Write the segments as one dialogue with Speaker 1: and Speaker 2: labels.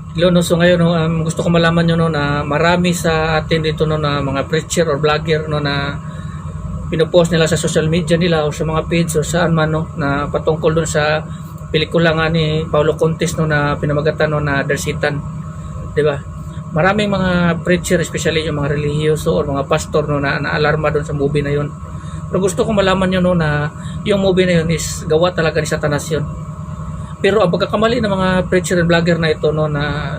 Speaker 1: Hello, no, so ngayon no, gusto ko malaman nyo no, na marami sa atin dito no, na mga preacher or vlogger no, na pinopost nila sa social media nila o sa mga page o saan man no, na patungkol dun sa pelikula nga ni Paulo Contis no, na pinamagatan no, na Dersitan, di ba? Maraming mga preacher, especially yung mga religyoso o mga pastor no, na naalarma dun sa movie na yun. Pero gusto ko malaman nyo no, na yung movie na yun is gawa talaga ni Satanas yun. Pero ang pagkakamali ng mga preacher and vlogger na ito no, na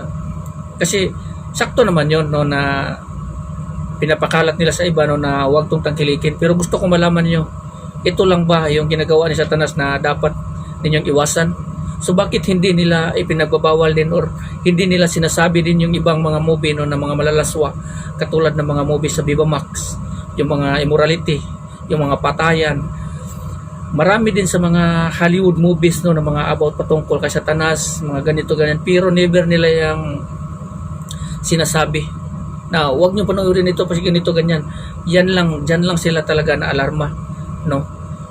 Speaker 1: kasi sakto naman yon no, na pinapakalat nila sa iba no, na huwag tong tangkilikin, pero gusto ko malaman niyo, ito lang ba yung ginagawa ni Satanas na dapat ninyong iwasan? So bakit hindi nila ipinagbabawal din or hindi nila sinasabi din yung ibang mga movie no, na mga malalaswa katulad ng mga movie sa Viva Max, yung mga immorality, yung mga patayan? Marami din sa mga Hollywood movies no, na mga about patungkol kay Satanas, mga ganito ganyan, pero never nila yung sinasabi na huwag niyo panoorin ito kasi ganito ganyan. Diyan lang sila talaga na alarma, no?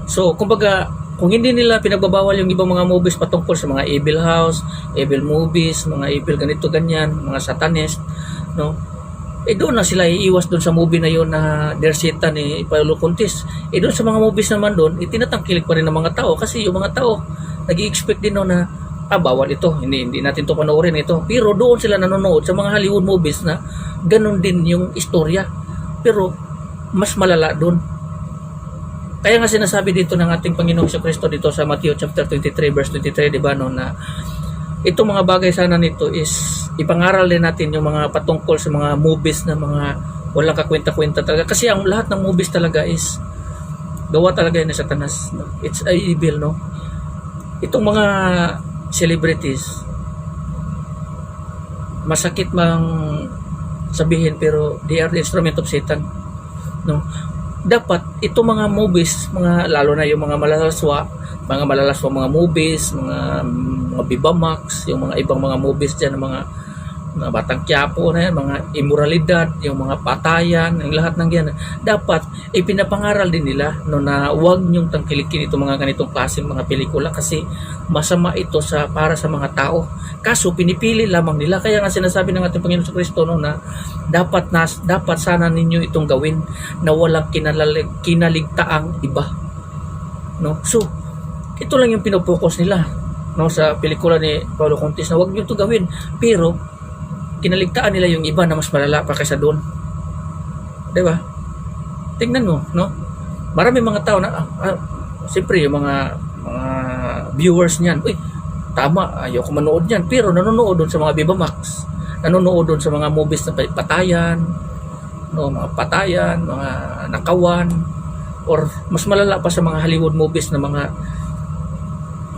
Speaker 1: So kumbaga, kung hindi nila pinagbabawal yung ibang mga movies patungkol sa mga evil house, evil movies, mga evil ganito ganyan, mga satanist, no? Doon na sila iiwas doon sa movie na yun na Dersitan ni Paulo Contis. Doon sa mga movies naman doon, tinatangkilik pa rin ng mga tao kasi yung mga tao nag-i-expect din no, na bawal ito, hindi natin to panoorin ito. Pero doon sila nanonood sa mga Hollywood movies na ganun din yung istorya. Pero mas malala doon. Kaya nga sinasabi dito ng ating Panginoong Jesucristo dito sa Matthew chapter 23 verse 23, di ba no, na itong mga bagay sana nito is ipangaral din natin yung mga patungkol sa mga movies na mga walang kakwenta-kwenta talaga. Kasi ang lahat ng movies talaga is gawa talaga yun ng Satanas. No? It's evil, no? Itong mga celebrities, masakit mang sabihin pero they are the instrument of Satan. No? Dapat itong mga movies, mga lalo na yung mga malalaswa mga movies, mga Viva Max, yung mga ibang mga movies diyan, mga Batang Quiapo na yan, mga immoralidad, yung mga patayan, yung lahat ng yan, dapat ipinapangaral din nila no, na huwag niyong tangkilikin itong mga ganitong klaseng mga pelikula kasi masama ito para sa mga tao. Kaso pinipili lamang nila. Kaya nga sinasabi ng ating Panginoon Kristo no, na dapat sana ninyo itong gawin na walang kinaligtaang iba. No? So ito lang yung pinopokus nila no, sa pelikula ni Paulo Contis na huwag nyo ito gawin, pero kinaligtaan nila yung iba na mas malala pa kaysa doon, diba? Tingnan mo no, marami mga tao na siyempre yung mga viewers niyan, uy tama, ayoko manood niyan, pero nanonood doon sa mga Viva Max, nanonood doon sa mga movies na patayan no, mga patayan, mga nakawan, or mas malala pa sa mga Hollywood movies na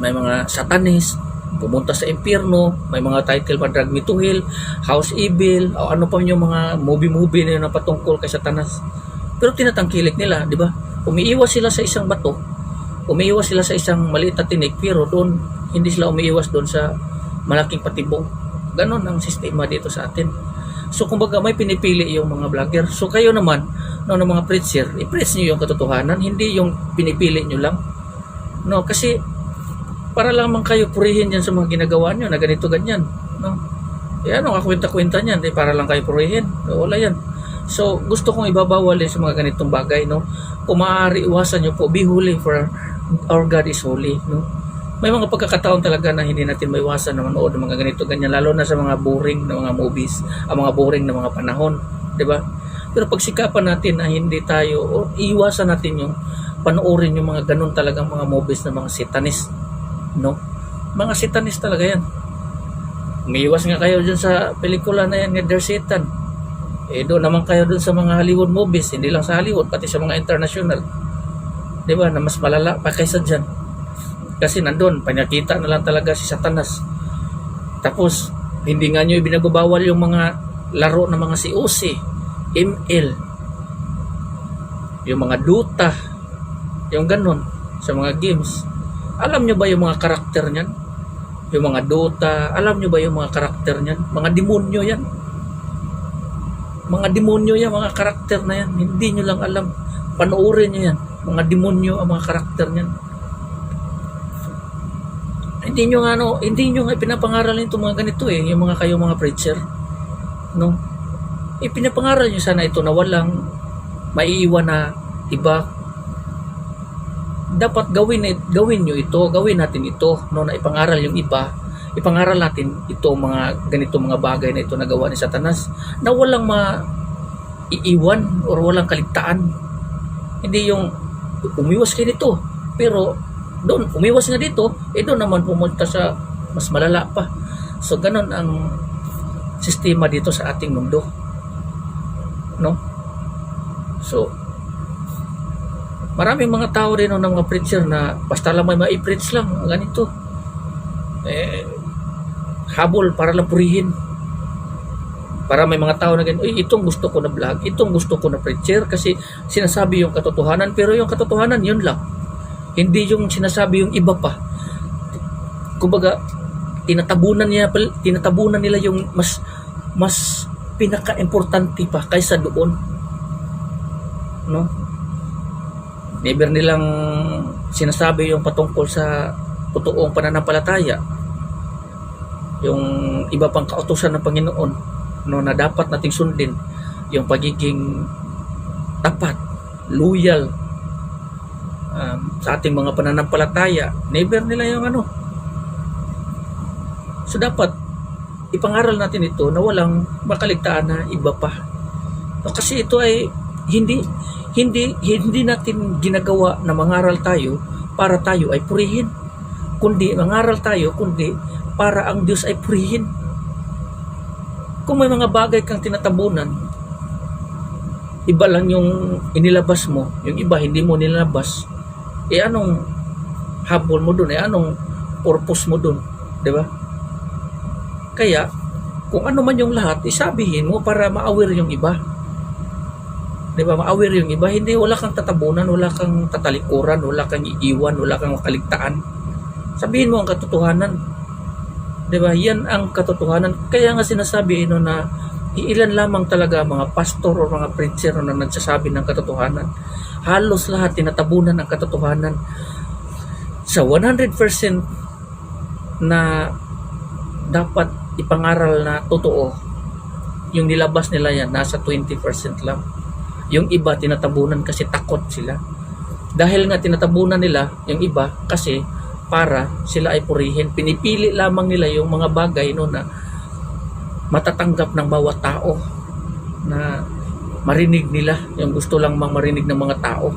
Speaker 1: may mga satanist, pumunta sa impyerno, may mga title pa, Drag Me to Hell, House Evil, o ano pa yung mga movie na patungkol kay Satanas. Pero tinatangkilik nila, di ba? Umiiwas sila sa isang bato, umiiwas sila sa isang maliit na tinik, pero doon, hindi sila umiiwas doon sa malaking patibong. Ganon ang sistema dito sa atin. So kumbaga may pinipili yung mga vlogger. So kayo naman, no, ng mga preacher, i-preach nyo yung katotohanan, hindi yung pinipili nyo lang. No, kasi para lamang kayo purihin yan sa mga ginagawa nyo na ganito ganyan, no? Ano kakwenta-kwenta niyan, para lang kayo purihin. Wala yan. So gusto kong ibabawal sa mga ganitong bagay, no? Kung maaari iwasan nyo po, be holy for our God is holy, no? May mga pagkakataon talaga na hindi natin maiwasan na manood ng mga ganito ganyan, lalo na sa mga boring na mga movies, ang mga boring na mga panahon, di ba? Pero pagsikapan natin na hindi tayo, o iwasan natin yung panoorin yung mga ganun talagang mga movies na mga satanist, no? Mga satanist talaga yan. Umiiwas nga kayo dun sa pelikula na yan ni Dersitan. Doon naman kayo dun sa mga Hollywood movies, hindi lang sa Hollywood, pati sa mga international, di ba, na mas malala pa kaysa dyan. Kasi nandun, pinakita na lang talaga si Satanas. Tapos hindi nga nyo ibinagbabawal yung mga laro ng mga COC, ML, yung mga Dota, yung ganun, sa mga games. Alam nyo ba yung mga karakter niyan? Yung mga Dota, alam nyo ba yung mga karakter niyan? Mga demonyo yan. Mga demonyo yan, mga karakter na yan. Hindi nyo lang alam. Panoorin nyo yan. Mga demonyo ang mga karakter niyan. Hindi nyo nga pinapangaral ito mga ganito eh, yung mga kayong mga preacher, no? Ipinapangaral nyo sana ito na walang maiiwan na iba. Dapat gawin nyo ito, gawin natin ito, no, na ipangaral yung iba. Ipangaral natin ito, mga ganito mga bagay na ito na gawa ni Satanas, na walang maiiwan or walang kaligtaan. Hindi yung umiwas kayo dito, pero doon umiwas nga dito, doon naman pumunta sa mas malala pa. So ganun ang sistema dito sa ating mundo, no? So maraming mga tao rin ng mga preacher na basta lang may ma-preach lang ganito, habol para lang purihin. Para may mga tao na ganyan, itong gusto ko na vlog, itong gusto ko na preacher kasi sinasabi yung katotohanan, pero yung katotohanan yun lang, hindi yung sinasabi yung iba pa. Kumbaga tinatabunan nila yung mas pinaka-importante pa kaysa doon, no? Never nilang sinasabi yung patungkol sa totoong pananampalataya, yung iba pang kautusan ng Panginoon, no, na dapat nating sundin, yung pagiging tapat, loyal sa ating mga pananampalataya. Never nila yung ano. So dapat ipangaral natin ito na walang makaligtaan na iba pa, no, kasi ito ay hindi natin ginagawa na mangaral tayo para tayo ay purihin, kundi mangaral tayo kundi para ang Diyos ay purihin. Kung may mga bagay kang tinatabunan, iba lang yung inilabas mo, yung iba hindi mo nilabas, anong habol mo dun, anong purpose mo dun, di ba? Kaya kung ano man yung lahat, isabihin mo para ma-aware yung iba. Di ba? Ma-aware yung iba. Hindi, wala kang tatabunan, wala kang tatalikuran, wala kang iiwan, wala kang kaligtaan. Sabihin mo ang katotohanan. Di ba? Yan ang katotohanan. Kaya nga sinasabi na iilan lamang talaga mga pastor o mga preacher na nagsasabi ng katotohanan. Halos lahat tinatabunan ang katotohanan. Sa 100% na dapat ipangaral na totoo, yung nilabas nila yan, nasa 20% lang. Yung iba tinatabunan kasi takot sila. Dahil nga tinatabunan nila yung iba kasi para sila ay purihin. Pinipili lamang nila yung mga bagay na matatanggap ng bawat tao, na marinig nila, yung gusto lang marinig ng mga tao.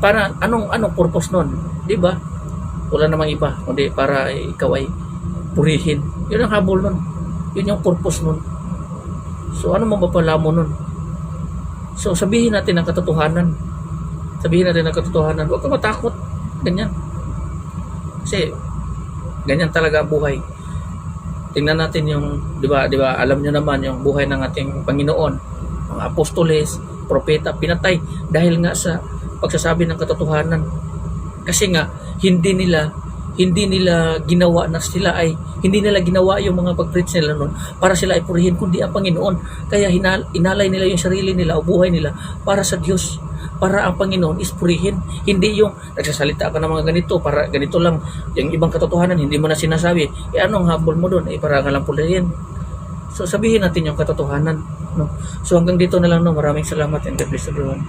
Speaker 1: Para anong purpose nun? Di ba? Wala namang iba kundi para ikaw ay purihin. Yun ang habol nun. Yun yung purpose nun. So ano mapapala mo nun? So sabihin natin ang katotohanan. Huwag ka matakot. Ganyan. Kasi ganyan talaga ang buhay. Tingnan natin yung, di ba, alam nyo naman yung buhay ng ating Panginoon. Mga apostoles, propeta, pinatay dahil nga sa pagsasabi ng katotohanan. Kasi nga hindi nila ginawa yung mga pag-preach nila noon para sila ay purihin, kundi ang Panginoon. Kaya inalay nila yung sarili nila o buhay nila para sa Diyos, para ang Panginoon is purihin. Hindi yung nagsasalita ka ng mga ganito para ganito lang, yung ibang katotohanan hindi mo na sinasabi, anong habol mo doon, para nga lang purihin. So sabihin natin yung katotohanan, no? So hanggang dito na lang, no. Maraming salamat and God bless everyone.